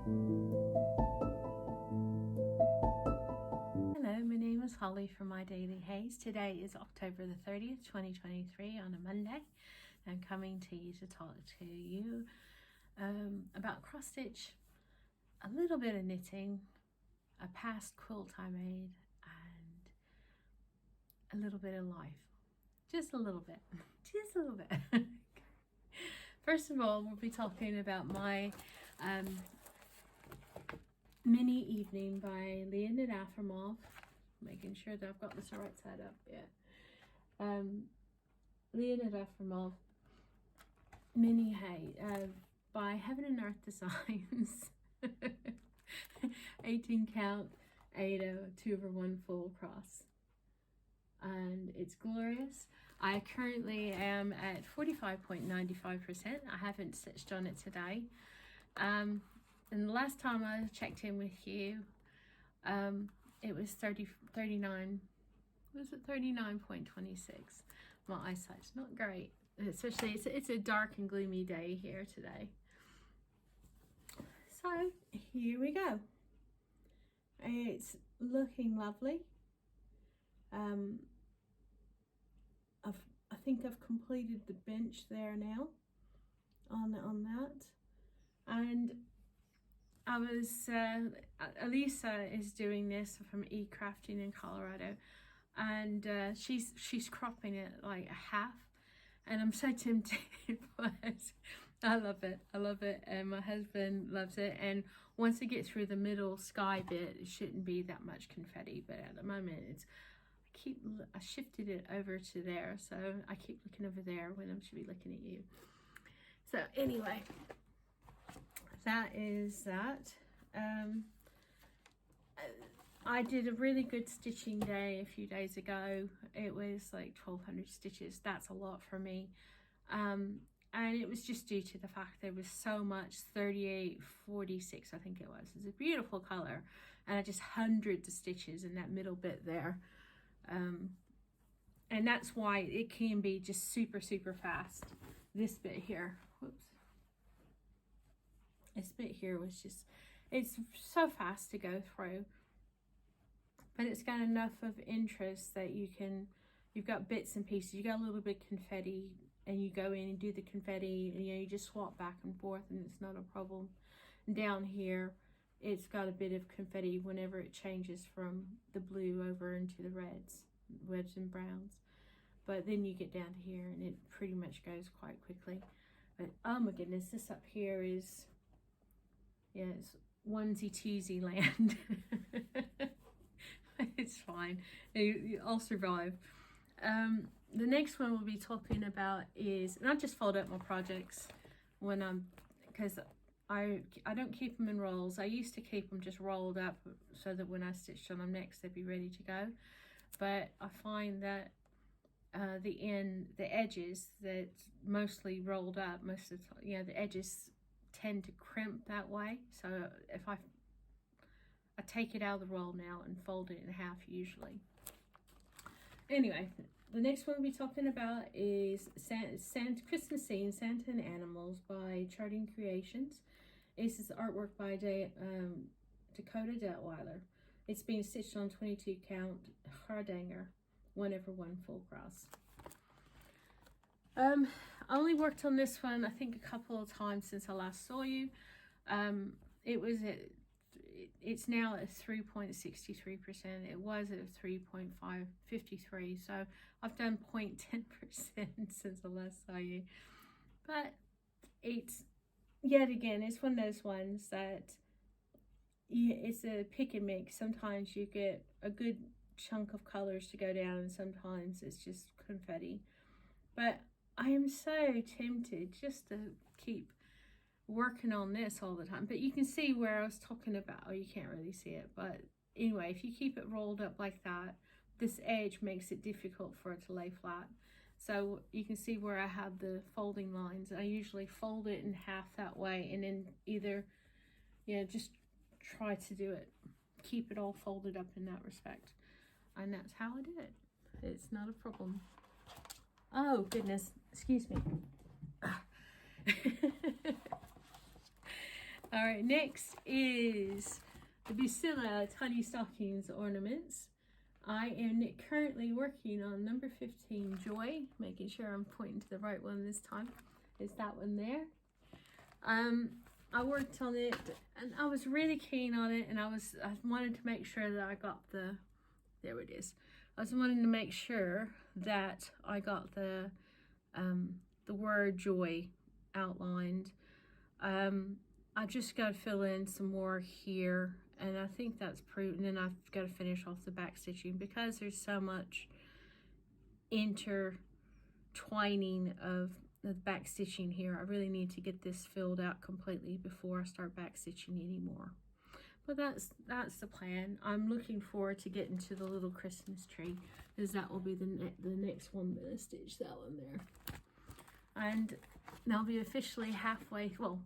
Hello, my name is Holly from My Daily Haze. Today is October the 30th, 2023 on a Monday. I'm coming to you to talk to you about cross stitch, a little bit of knitting, a past quilt I made, and a little bit of life. Just a little bit. Just a little bit. First of all, we'll be talking about my mini evening by Leonid Afremov. Making sure that I've got this right side up. Yeah. Leonid Afremov Mini HAED by Heaven and Earth Designs. 18 count Aida 2/1 full cross, and it's glorious. I currently am at 45.95%. I haven't stitched on it today, and the last time I checked in with you, it was 39.26. My eyesight's not great, especially it's a dark and gloomy day here today. So here we go. It's looking lovely. I think I've completed the bench there now on that, and I was Elisa is doing this from Crafting in Colorado, and she's cropping it like a half, and I'm so tempted, but I love it, and my husband loves it. And once I get through the middle sky bit, it shouldn't be that much confetti, but at the moment it's I shifted it over to there, so I keep looking over there when I should be looking at you. So anyway, that is that. I did a really good stitching day a few days ago. It was like 1200 stitches. That's a lot for me. And it was just due to the fact there was so much. 3846 I think it was. It's a beautiful color, and I just hundreds of stitches in that middle bit there. And that's why it can be just super fast. This bit here, whoops, this bit here was just, it's so fast to go through, but it's got enough of interest that you've got bits and pieces. You got a little bit of confetti, and you go in and do the confetti, and you just swap back and forth, and it's not a problem. And down here, it's got a bit of confetti whenever it changes from the blue over into the reds and browns. But then you get down to here, and it pretty much goes quite quickly. But oh my goodness, this up here is, yeah, it's onesie twosie land. It's fine. I'll survive. The next one we'll be talking about is, and I just fold up my projects when because I don't keep them in rolls. I used to keep them just rolled up so that when I stitched on them next, they'd be ready to go. But I find that the edges that's mostly rolled up, most of the time, the edges tend to crimp that way. So if I take it out of the roll now and fold it in half usually. Anyway, the next one we'll be talking about is Christmas Scene, Santa and Animals by Charting Creations. This is artwork by Dakota Detweiler. It's being stitched on 22 count Hardanger 1/1 full cross. I only worked on this one I think a couple of times since I last saw you. It's now at 3.63%. It was at 3.553, so I've done 0.10% since I last saw you. But it's, yet again, it's one of those ones that it's a pick and mix. Sometimes you get a good chunk of colors to go down, and sometimes it's just confetti. But I am so tempted just to keep working on this all the time. But you can see where I was talking about, oh, you can't really see it, but anyway, if you keep it rolled up like that, this edge makes it difficult for it to lay flat. So you can see where I have the folding lines. I usually fold it in half that way, and then either just try to do it, keep it all folded up in that respect, and that's how I do it. It's not a problem. Oh goodness, excuse me. All right, next is the Bucilla Tiny Stockings Ornaments. I am currently working on number 15, Joy, making sure I'm pointing to the right one this time. Is that one there? I worked on it and I was really keen on it, and I wanted to make sure that I got there it is. I was wanting to make sure that I got the word joy outlined. I just got to fill in some more here, and I think that's prudent, and I've got to finish off the back stitching because there's so much intertwining of the back stitching here. I really need to get this filled out completely before I start back stitching anymore. But that's the plan. I'm looking forward to getting to the little Christmas tree, because that will be the next one that I stitch, that one there. And they'll be officially halfway, well,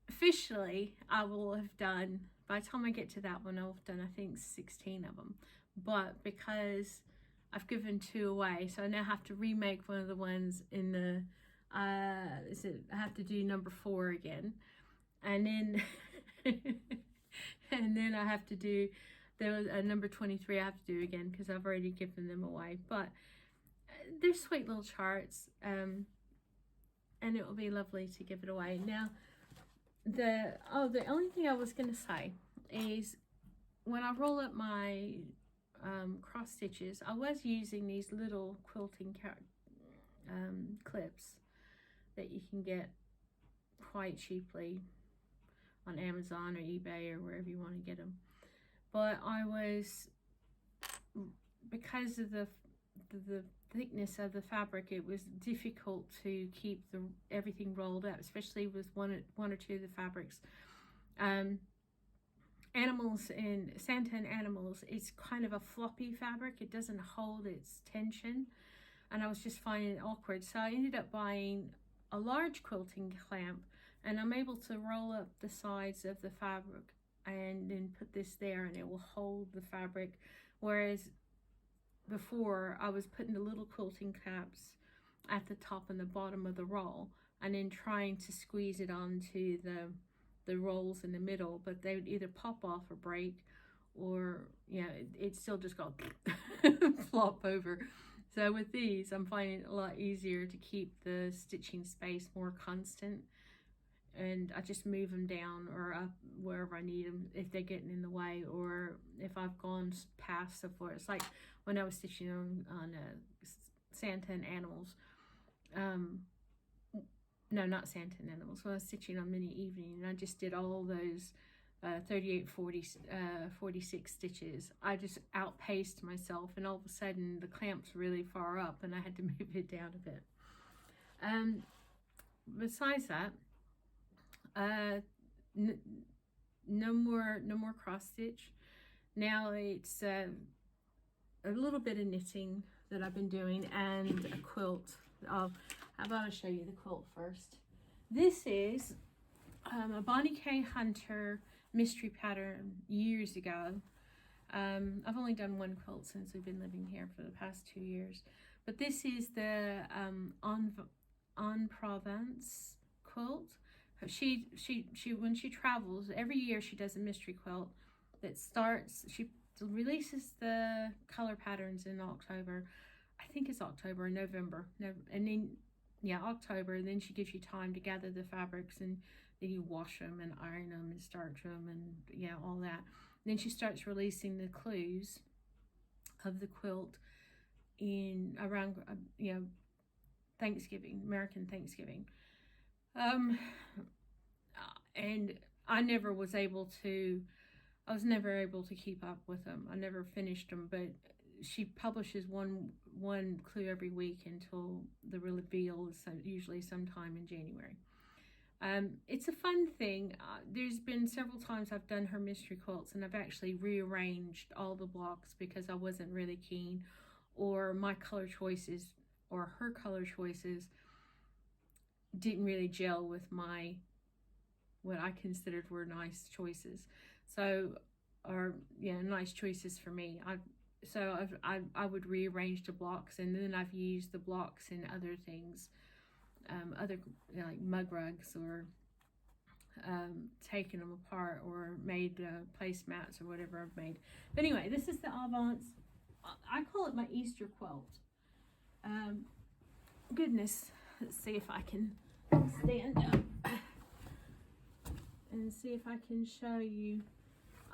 officially I will have done, by the time I get to that one, I'll have done, I think, 16 of them. But because I've given 2 away, so I now have to remake one of the ones in the, I have to do number 4 again. And then, and then I have to do, there was a number 23 I have to do again because I've already given them away. But they're sweet little charts, and it will be lovely to give it away. Now, the only thing I was going to say is when I roll up my cross stitches, I was using these little quilting clips that you can get quite cheaply on Amazon or eBay or wherever you want to get them. But I was, because of the thickness of the fabric, it was difficult to keep everything rolled up, especially with one or two of the fabrics. Animals and Santa and Animals, it's kind of a floppy fabric. It doesn't hold its tension, and I was just finding it awkward. So I ended up buying a large quilting clamp, and I'm able to roll up the sides of the fabric and then put this there, and it will hold the fabric. Whereas before, I was putting the little quilting caps at the top and the bottom of the roll, and then trying to squeeze it onto the rolls in the middle, but they would either pop off or break, or it still just got flop over. So with these, I'm finding it a lot easier to keep the stitching space more constant, and I just move them down or up wherever I need them if they're getting in the way, or if I've gone past the floor. It's like when I was stitching on Santa and Animals. No, not Santa and Animals. When I was stitching on Mini Evening, and I just did all those 38, 40, 46 stitches. I just outpaced myself, and all of a sudden the clamp's really far up, and I had to move it down a bit. Besides that, no more cross stitch. Now it's a little bit of knitting that I've been doing, and a quilt. How about I show you the quilt first? This is a Bonnie K. Hunter mystery pattern years ago. I've only done one quilt since we've been living here for the past 2 years, but this is the En Provence quilt. She when she travels every year, she does a mystery quilt that starts. She releases the color patterns in October. I think it's October or November. And then October. And then she gives you time to gather the fabrics, and then you wash them and iron them and starch them and all that. And then she starts releasing the clues of the quilt in around Thanksgiving, American Thanksgiving. And I was never able to keep up with them. I never finished them, but she publishes one clue every week until the reveal is usually sometime in January. It's a fun thing. There's been several times I've done her mystery quilts, and I've actually rearranged all the blocks because I wasn't really keen, or my color choices or her color choices didn't really gel with what I considered were nice choices. So, nice choices for me. I would rearrange the blocks, and then I've used the blocks in other things. other, you know, like mug rugs, or taken them apart or made placemats or whatever I've made. But anyway, this is the Avance. I call it my Easter quilt. Goodness, let's see if I can stand up and see if I can show you.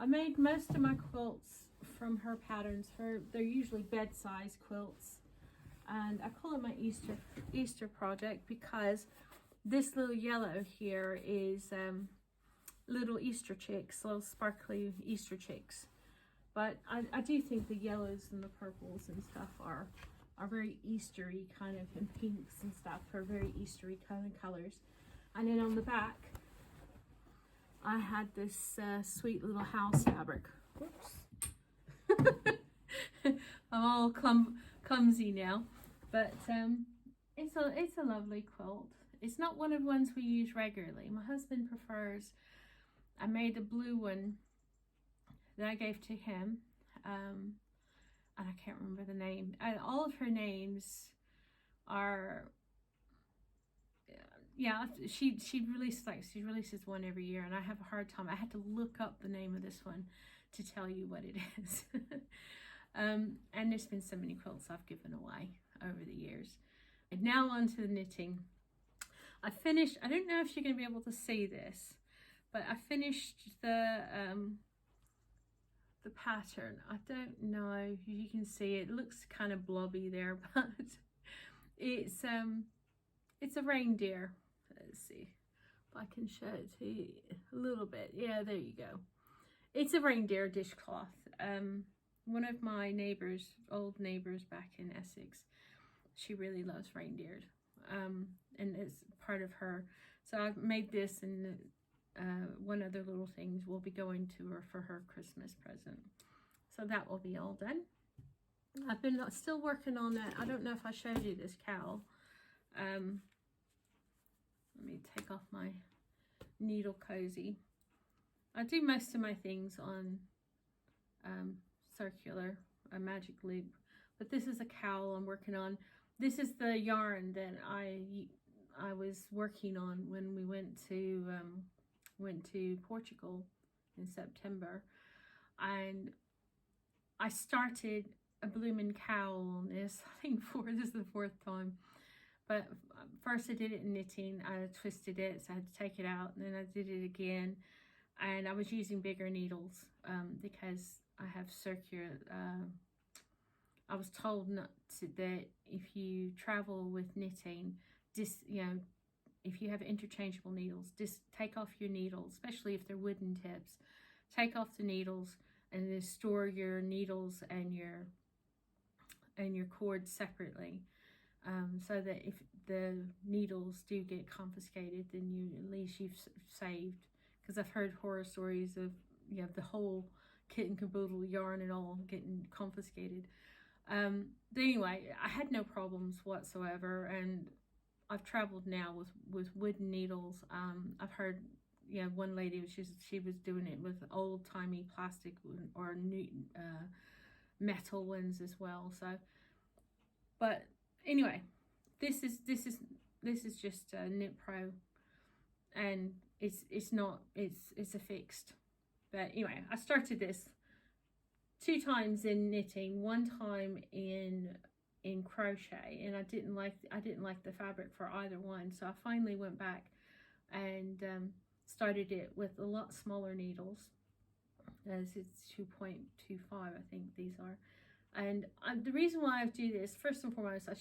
I made most of my quilts from her patterns. They're usually bed-size quilts, and I call it my Easter project because this little yellow here is little Easter chicks, little sparkly Easter chicks. But I do think the yellows and the purples and stuff are very Eastery kind of, and pinks and stuff are very Eastery kind of colors. And then on the back, I had this sweet little house fabric. Whoops. I'm all clumsy now, but it's a lovely quilt. It's not one of the ones we use regularly. My husband prefers. I made a blue one that I gave to him, and I can't remember the name. And all of her names are, yeah, she releases one every year, and I have a hard time. I had to look up the name of this one to tell you what it is. And there's been so many quilts I've given away over the years. And now on to the knitting. I finished, I don't know if you're going to be able to see this, but I finished the pattern. I don't know if you can see it. It looks kind of blobby there, but it's a reindeer. Let's see if I can show it to you a little bit. Yeah, there you go. It's a reindeer dishcloth. One of my neighbors, old neighbors back in Essex, she really loves reindeer, and it's part of her. So I've made this, and one other little things will be going to her for her Christmas present. So that will be all done. I've been still working on that. I don't know if I showed you this cowl. Let me take off my needle cozy. I do most of my things on circular, a magic loop, but this is a cowl I'm working on. This is the yarn that I was working on when we went to Portugal in September, and I started a bloomin' cowl on this. I think this is the fourth time, but first I did it in knitting. I twisted it, so I had to take it out, and then I did it again, and I was using bigger needles because I have circular. I was told not to, that if you travel with knitting, if you have interchangeable needles, just take off your needles, especially if they're wooden tips. Take off the needles and then store your needles and your cords separately, so that if the needles do get confiscated, then at least you've saved. Because I've heard horror stories of the whole kit and caboodle, yarn and all, getting confiscated. But anyway, I had no problems whatsoever, and I've traveled now with wooden needles. I've heard, one lady, she was doing it with old-timey plastic or new metal ones as well. So, but anyway, this is just a Knit Pro, and it's a fixed. But anyway, I started this 2 times in knitting, 1 time in crochet, and I didn't like the fabric for either one, so I finally went back and started it with a lot smaller needles, as it's 2.25 I think these are. And the reason why I do this, first and foremost, I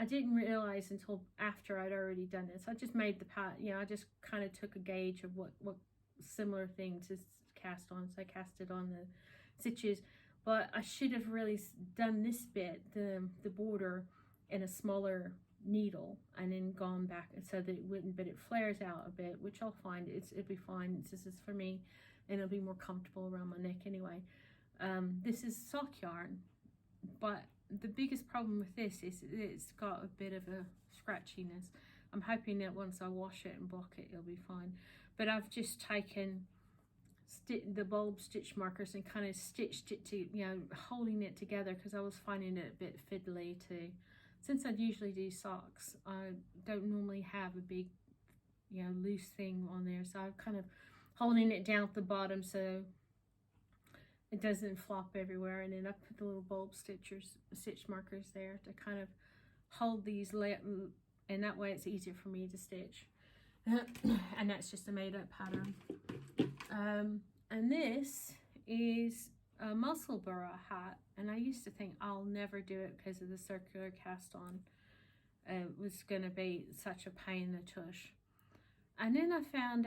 didn't realize until after I'd already done this. I just made the I just kind of took a gauge of what similar thing to cast on, so I cast it on the stitches. But I should have really done this bit, the border, in a smaller needle, and then gone back so that it wouldn't, but it flares out a bit, which I'll find it'll be fine. This is for me, and it'll be more comfortable around my neck anyway. This is sock yarn, but the biggest problem with this is it's got a bit of a scratchiness. I'm hoping that once I wash it and block it, it'll be fine. But I've just taken the bulb stitch markers and kind of stitched it to, holding it together, because I was finding it a bit fiddly to since I usually do socks, I don't normally have a big, you know, loose thing on there. So I'm kind of holding it down at the bottom so it doesn't flop everywhere. And then I put the little bulb stitch markers there to kind of hold these, and that way it's easier for me to stitch. And that's just a made-up pattern. And this is a Musselburgh hat, and I used to think I'll never do it because of the circular cast on. It was going to be such a pain in the tush. And then I found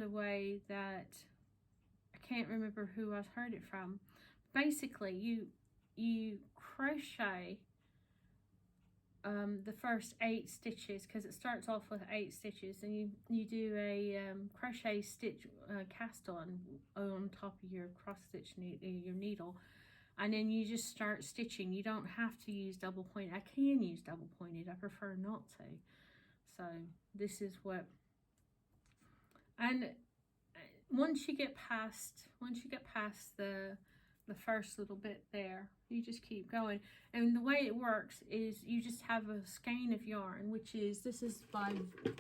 a way that I can't remember who I heard it from. Basically, you crochet the first 8 stitches, because it starts off with 8 stitches, and you do a crochet stitch cast on top of your cross stitch your needle, and then you just start stitching. You don't have to use double point. I can use double pointed, I prefer not to. So this is what, and once you get past the first little bit there, you just keep going. And the way it works is you just have a skein of yarn, which is, this is by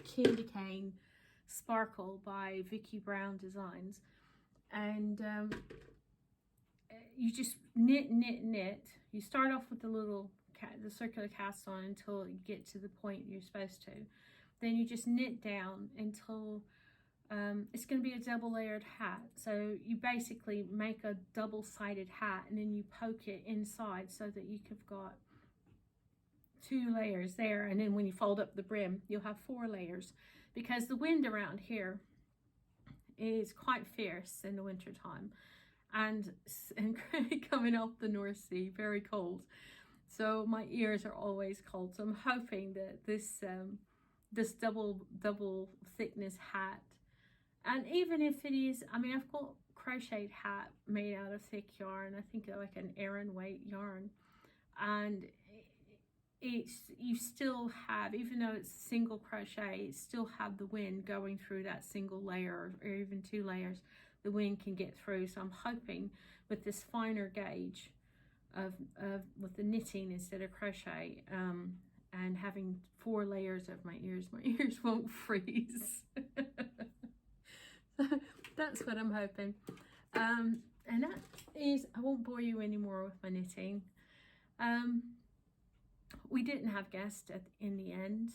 Candy Cane Sparkle by Vicki Brown Designs, and you just knit. You start off with the circular cast on until you get to the point you're supposed to. Then you just knit down until it's going to be a double layered hat. So you basically make a double-sided hat, and then you poke it inside so that you have got 2 layers there. And then when you fold up the brim, you'll have 4 layers, because the wind around here is quite fierce in the winter time, and coming off the North Sea, very cold. So my ears are always cold. So I'm hoping that this double thickness hat, and even if it is, I mean, I've got crocheted hat made out of thick yarn, I think like an Aran weight yarn, and you still have, even though it's single crochet, you still have the wind going through that single layer, or even 2 layers, the wind can get through. So I'm hoping with this finer gauge with the knitting instead of crochet, and having 4 layers of my ears won't freeze. That's what I'm hoping. And that is, I won't bore you anymore with my knitting. We didn't have guests in the end.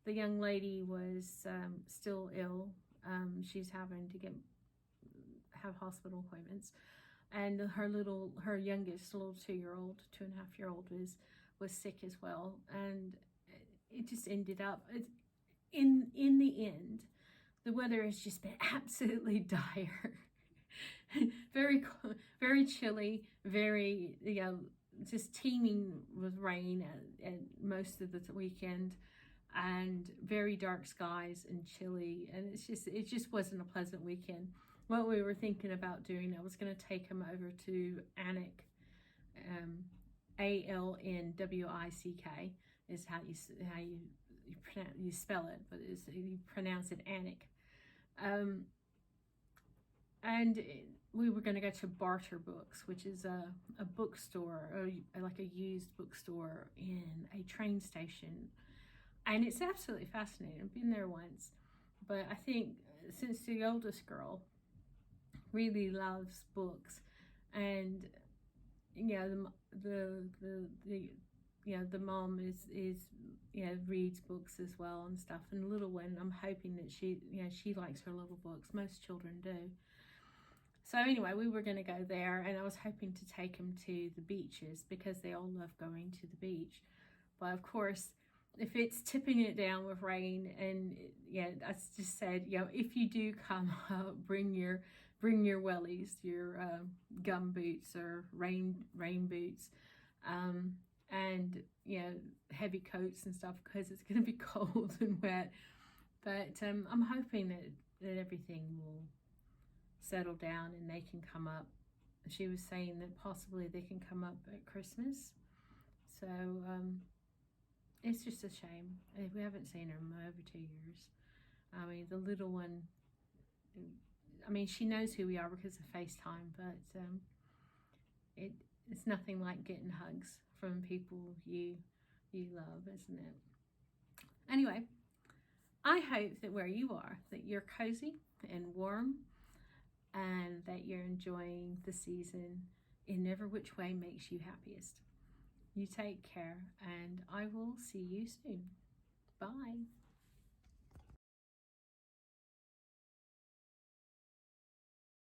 The young lady was still ill. She's having to have hospital appointments, and her youngest little 2.5-year-old was sick as well, and it just ended up, in the end, the weather has just been absolutely dire. very chilly, very, just teeming with rain at most of the weekend, and very dark skies and chilly, and it just wasn't a pleasant weekend. What we were thinking about doing, I was going to take him over to Alnwick, Alnwick is how you spell it, but you pronounce it Alnwick. And we were going to go to Barter Books, which is a bookstore, or like a used bookstore in a train station. And it's absolutely fascinating. I've been there once. But I think since the oldest girl really loves books, and the mom is reads books as well and stuff, and the little one, I'm hoping that she likes her little books. Most children do. So anyway, we were going to go there, and I was hoping to take him to the beaches because they all love going to the beach. But of course, if it's tipping it down with rain, and I just said, if you do come out, bring your wellies, your gum boots or rain boots, and heavy coats and stuff, because it's going to be cold and wet. But I'm hoping that everything will settle down and they can come up. She was saying that possibly they can come up at Christmas. So it's just a shame. We haven't seen her in over 2 years. I mean, the little one, she knows who we are because of FaceTime, but it's nothing like getting hugs from people you love, isn't it? Anyway, I hope that where you are, that you're cozy and warm, and that you're enjoying the season in every which way makes you happiest. You take care, and I will see you soon. Bye.